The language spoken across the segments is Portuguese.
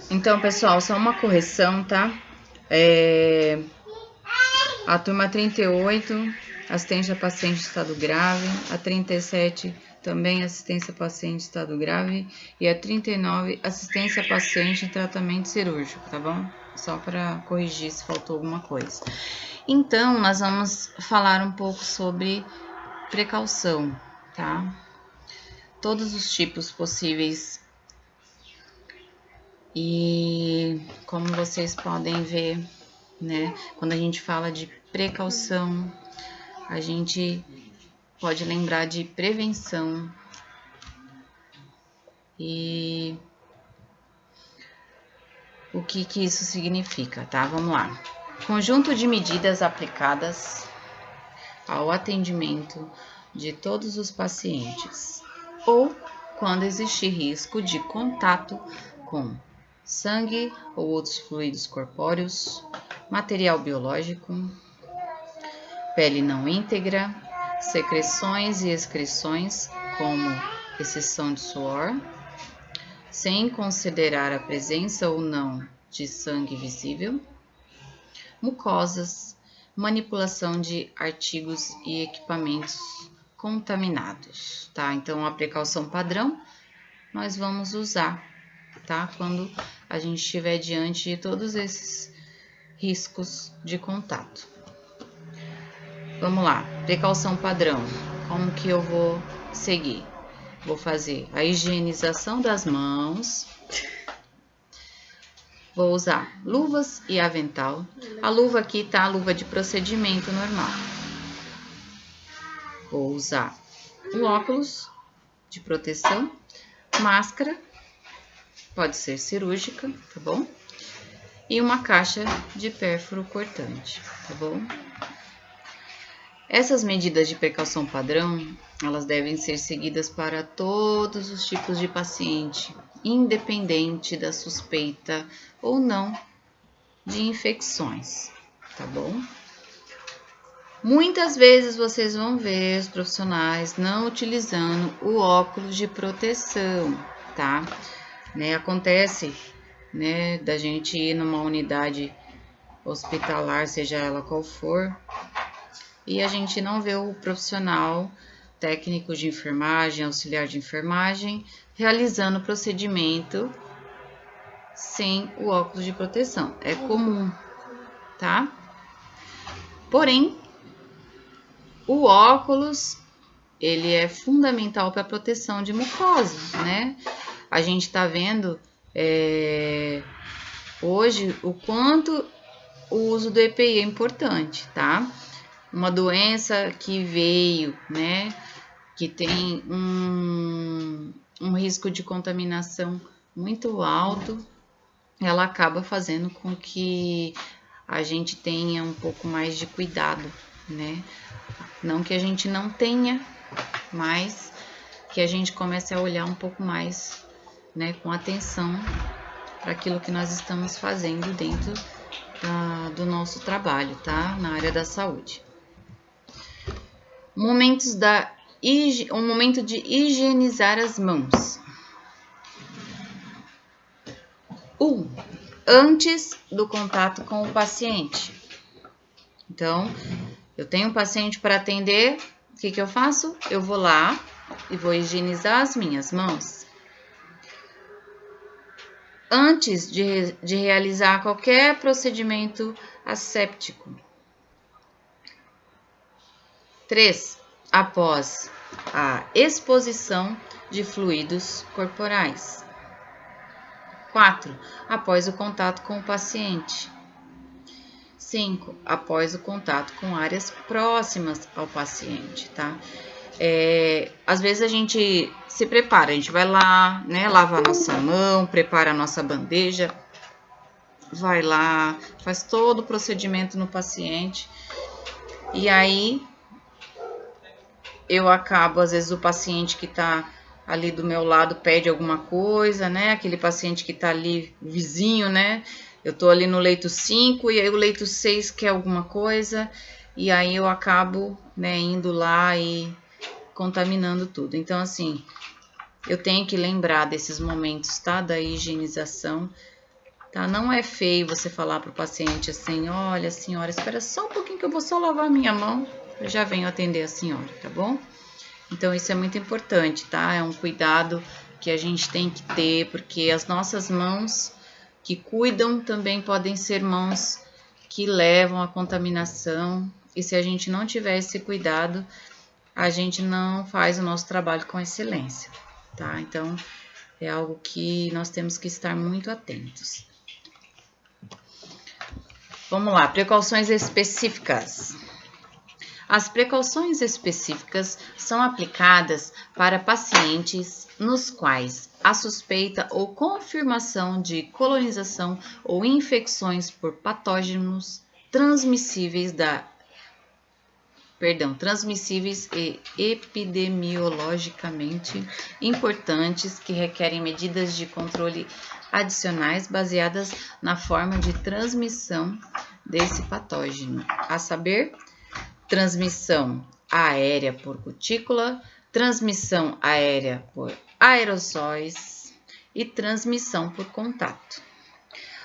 Então, pessoal, só uma correção, tá? A turma 38, assistência a paciente em estado grave. A 37, também assistência a paciente em estado grave. E a 39, assistência a paciente em tratamento cirúrgico, tá bom? Só para corrigir se faltou alguma coisa. Então, nós vamos falar um pouco sobre precaução, tá? Todos os tipos possíveis. E como vocês podem ver, né, quando a gente fala de precaução, a gente pode lembrar de prevenção e o que isso significa, tá? Vamos lá. Conjunto de medidas aplicadas ao atendimento de todos os pacientes ou quando existir risco de contato com sangue ou outros fluidos corpóreos, material biológico, pele não íntegra, secreções e excreções, como exceção de suor, sem considerar a presença ou não de sangue visível, mucosas, manipulação de artigos e equipamentos contaminados, tá? Então, a precaução padrão nós vamos usar, tá? Quando a gente estiver diante de todos esses riscos de contato. Vamos lá, precaução padrão. Como que eu vou seguir? Vou fazer a higienização das mãos. Vou usar luvas e avental. A luva aqui tá a luva de procedimento normal. Vou usar um óculos de proteção, máscara, pode ser cirúrgica, tá bom? E uma caixa de pérfuro cortante, tá bom? Essas medidas de precaução padrão, elas devem ser seguidas para todos os tipos de paciente, independente da suspeita ou não de infecções, tá bom? Muitas vezes vocês vão ver os profissionais não utilizando o óculos de proteção, tá? Né, acontece, né, da gente ir numa unidade hospitalar, seja ela qual for, e a gente não vê o profissional técnico de enfermagem, auxiliar de enfermagem, realizando o procedimento sem o óculos de proteção. É comum, tá? Porém, o óculos, ele é fundamental para a proteção de mucosa, né? A gente tá vendo hoje o quanto o uso do EPI é importante, tá? Uma doença que veio, né, que tem um risco de contaminação muito alto, ela acaba fazendo com que a gente tenha um pouco mais de cuidado, né? Não que a gente não tenha, mas que a gente comece a olhar um pouco mais, né, com atenção para aquilo que nós estamos fazendo dentro do nosso trabalho, tá? Na área da saúde. Um momento de higienizar as mãos. Antes do contato com o paciente. Então, eu tenho um paciente para atender, o que eu faço? Eu vou lá e vou higienizar as minhas mãos. Antes de realizar qualquer procedimento asséptico. 3. Após a exposição de fluidos corporais. 4. Após o contato com o paciente. 5. Após o contato com áreas próximas ao paciente, tá? Às vezes a gente se prepara, a gente vai lá, né, lava a nossa mão, prepara a nossa bandeja, vai lá, faz todo o procedimento no paciente, e aí eu acabo, às vezes o paciente que tá ali do meu lado pede alguma coisa, né, aquele paciente que tá ali, o vizinho, né, eu tô ali no leito 5 e aí o leito 6 quer alguma coisa, e aí eu acabo, né, indo lá e contaminando tudo. Então, assim, eu tenho que lembrar desses momentos, tá? Da higienização, tá? Não é feio você falar para o paciente assim, olha, senhora, espera só um pouquinho que eu vou só lavar minha mão, eu já venho atender a senhora, tá bom? Então, isso é muito importante, tá? É um cuidado que a gente tem que ter, porque as nossas mãos que cuidam também podem ser mãos que levam a contaminação, e se a gente não tiver esse cuidado, a gente não faz o nosso trabalho com excelência, tá? Então, é algo que nós temos que estar muito atentos. Vamos lá, precauções específicas. As precauções específicas são aplicadas para pacientes nos quais a suspeita ou confirmação de colonização ou infecções por patógenos transmissíveis e epidemiologicamente importantes que requerem medidas de controle adicionais baseadas na forma de transmissão desse patógeno, a saber, transmissão aérea por cutícula, transmissão aérea por aerossóis e transmissão por contato.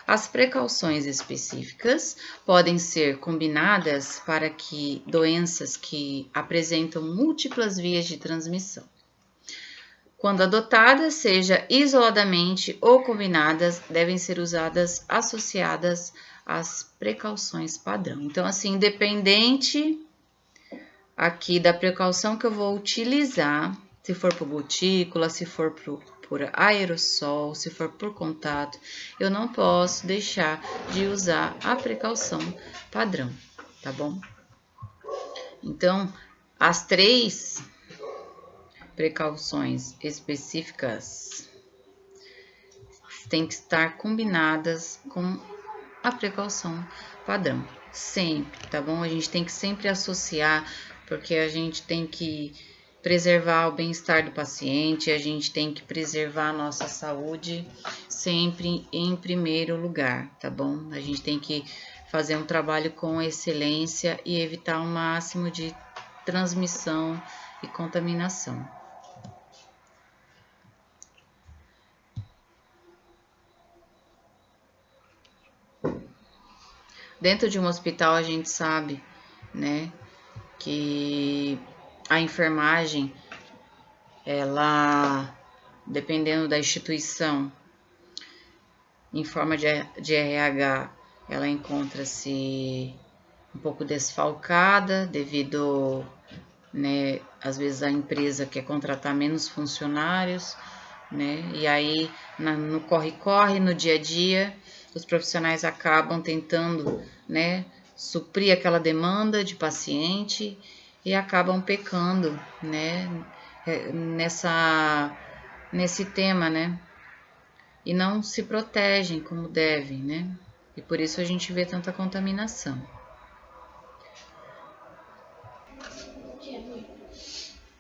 As precauções específicas podem ser combinadas para que doenças que apresentam múltiplas vias de transmissão. Quando adotadas, seja isoladamente ou combinadas, devem ser usadas associadas às precauções padrão. Então, assim, independente aqui da precaução que eu vou utilizar, se for por gotícula, se for por aerossol, se for por contato, eu não posso deixar de usar a precaução padrão, tá bom? Então, as 3 precauções específicas têm que estar combinadas com a precaução padrão, sempre, tá bom? A gente tem que sempre associar, porque a gente tem que preservar o bem-estar do paciente, a gente tem que preservar a nossa saúde sempre em primeiro lugar, tá bom? A gente tem que fazer um trabalho com excelência e evitar o máximo de transmissão e contaminação. Dentro de um hospital a gente sabe, né, que a enfermagem, ela, dependendo da instituição, em forma de RH, ela encontra-se um pouco desfalcada devido, né, às vezes a empresa quer contratar menos funcionários, né, e aí no corre-corre, no dia a dia, os profissionais acabam tentando, né, suprir aquela demanda de paciente e acabam pecando, né, nesse tema, né, e não se protegem como devem, né, e por isso a gente vê tanta contaminação.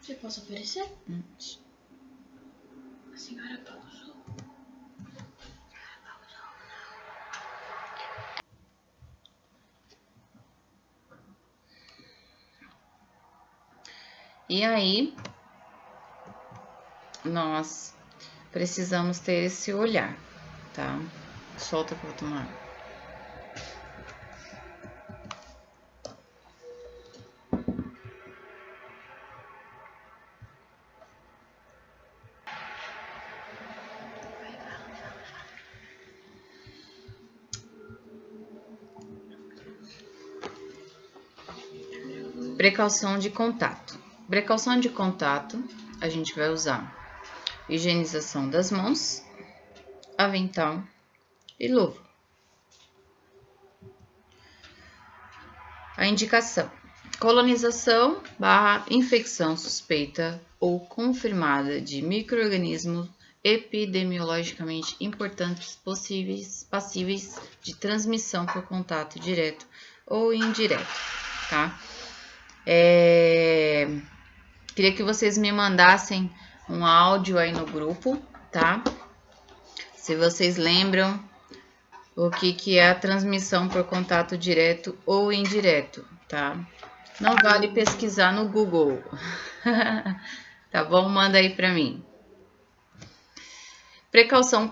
Você posso oferecer? A senhora pausou. E aí, nós precisamos ter esse olhar, tá? Solta que eu vou tomar. Precaução de contato. Precaução de contato, a gente vai usar higienização das mãos, avental e luva. A indicação: colonização / infecção suspeita ou confirmada de micro-organismos epidemiologicamente importantes passíveis de transmissão por contato direto ou indireto, tá? Queria que vocês me mandassem um áudio aí no grupo, tá? Se vocês lembram o que é a transmissão por contato direto ou indireto, tá? Não vale pesquisar no Google, tá bom? Manda aí pra mim. Precaução